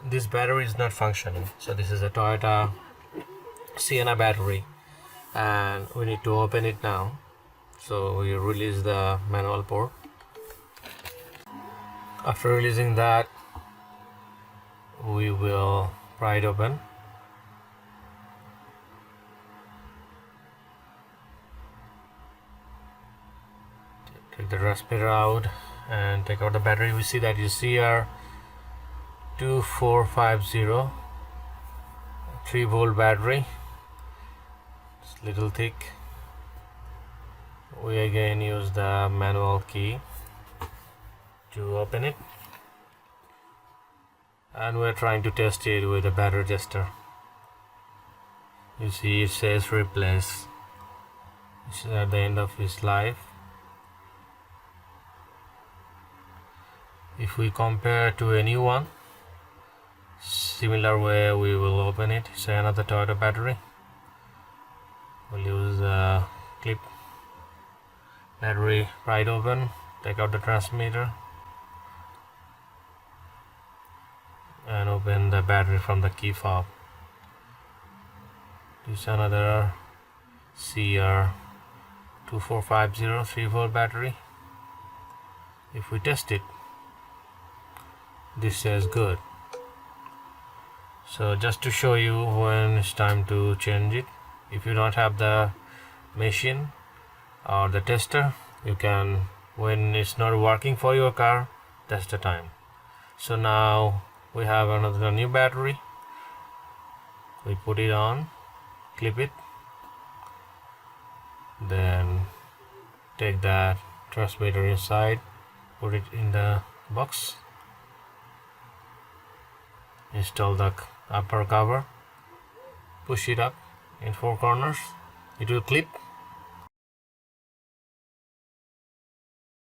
this battery is not functioning. So this is a Toyota Sienna battery, and we need to open it now. So we release the manual port. After releasing that, we will pry it open. Take the transmitter out and take out the battery. We see that is CR2450 3-volt battery. It's little thick. We again use the manual key to open it, and we're trying to test it with a battery tester. You see it says replace. It's at the end of its life. If we compare to a new one, similar way we will open it. Say another Toyota battery. We'll use the clip battery, pry it open, take out the transmitter, and open the battery from the key fob. This is another CR2450 3-volt battery. If we test it, this says good. So just to show you when it's time to change it, if you don't have the machine or the tester, you can, when it's not working for your car, that's the time. So now we have another new battery. We put it on, clip it, then take that transmitter inside, put it in the box, install the upper cover, push it up in 4 corners. It will clip